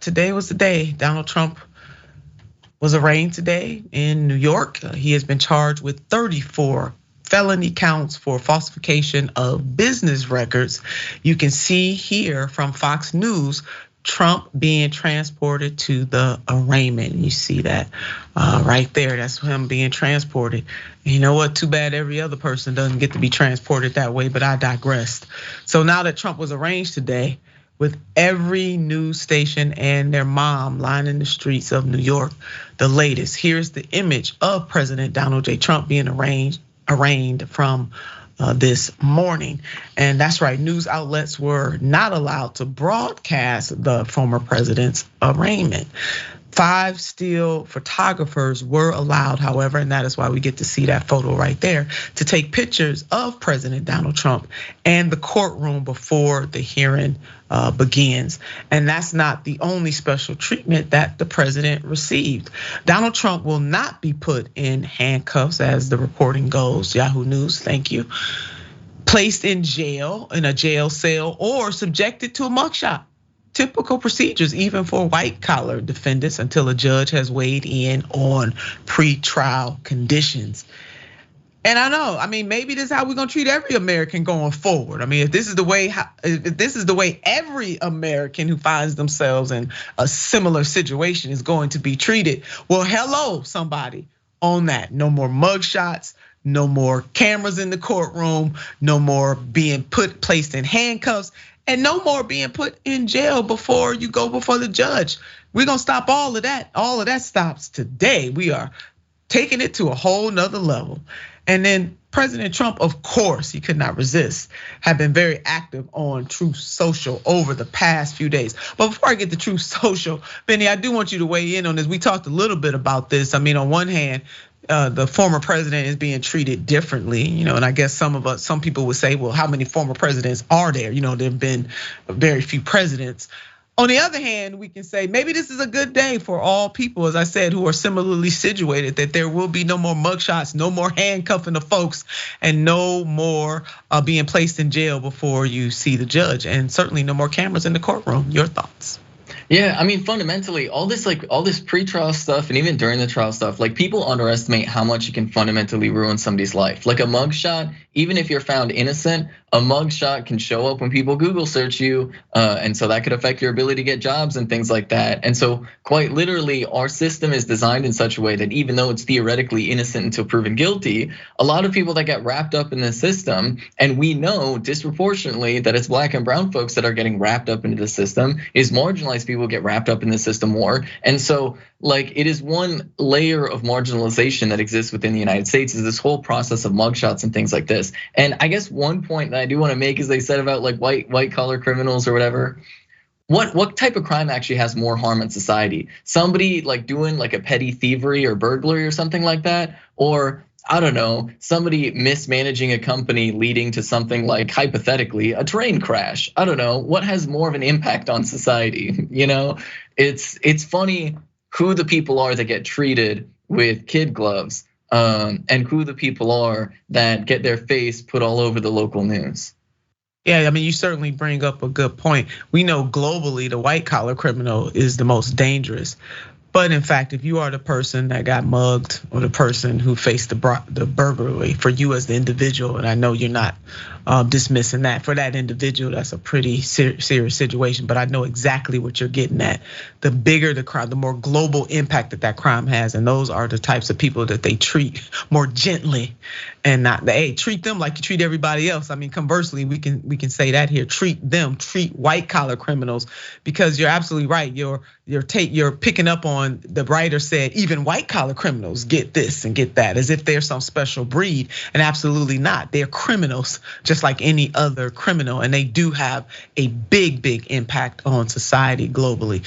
Today was the day. Donald Trump was arraigned today in New York. He has been charged with 34 felony counts for falsification of business records. You can see here from Fox News, Trump being transported to the arraignment. You see that right there, that's him being transported. And you know what, too bad every other person doesn't get to be transported that way, but I digressed. So now that Trump was arraigned today, with every news station and their mom lining the streets of New York, the latest. Here's the image of President Donald J. Trump being arraigned from this morning. And that's right, news outlets were not allowed to broadcast the former president's arraignment. 5 still photographers were allowed, however, and that is why we get to see that photo right there, to take pictures of President Donald Trump and the courtroom before the hearing begins. And that's not the only special treatment that the president received. Donald Trump will not be put in handcuffs, as the reporting goes. Yahoo News, thank you. Placed in jail, in a jail cell, or subjected to a mugshot. Typical procedures, even for white collar defendants, until a judge has weighed in on pretrial conditions. And I know, maybe this is how we're gonna treat every American going forward. If this is the way every American who finds themselves in a similar situation is going to be treated, well, hello, somebody on that. No more mugshots, no more cameras in the courtroom, no more being placed in handcuffs, and no more being put in jail before you go before the judge. We're gonna stop all of that. All of that stops today. We are taking it to a whole nother level. And then President Trump, of course, he could not resist, have been very active on Truth Social over the past few days. But before I get to Truth Social, Bennie, I do want you to weigh in on this. We talked a little bit about this. On one hand, the former president is being treated differently, and I guess some people would say, well, how many former presidents are there? There've been very few presidents. On the other hand, we can say maybe this is a good day for all people, as I said, who are similarly situated, that there will be no more mugshots, no more handcuffing the folks, and no more being placed in jail before you see the judge, and certainly no more cameras in the courtroom. Your thoughts? Yeah, fundamentally, all this pre-trial stuff and even during the trial stuff, people underestimate how much it can fundamentally ruin somebody's life. Like a mugshot, even if you're found innocent, a mugshot can show up when people Google search you, and so that could affect your ability to get jobs and things like that. And so quite literally, our system is designed in such a way that even though it's theoretically innocent until proven guilty, a lot of people that get wrapped up in the system, and we know disproportionately that it's black and brown folks that are getting wrapped up into the system, is marginalized people get wrapped up in the system more. And so it is one layer of marginalization that exists within the United States, is this whole process of mugshots and things like this. And I guess one point that I do want to make is they said about white collar criminals or whatever. What type of crime actually has more harm in society? Somebody doing a petty thievery or burglary or something like that, or I don't know, somebody mismanaging a company leading to something like, hypothetically, a train crash. I don't know, what has more of an impact on society? It's funny who the people are that get treated with kid gloves, and who the people are that get their face put all over the local news. Yeah, you certainly bring up a good point. We know globally the white collar criminal is the most dangerous. But in fact, if you are the person that got mugged or the person who faced the burglary, for you as the individual, and I know you're not dismissing that, for that individual, that's a pretty serious situation. But I know exactly what you're getting at. The bigger the crime, the more global impact that crime has, and those are the types of people that they treat more gently, and not treat them like you treat everybody else. Conversely, we can say that here. Treat white collar criminals, because you're absolutely right. You're picking up on, the writer said, even white collar criminals get this and get that, as if they're some special breed, and absolutely not. They're criminals just like any other criminal, and they do have a big impact on society globally.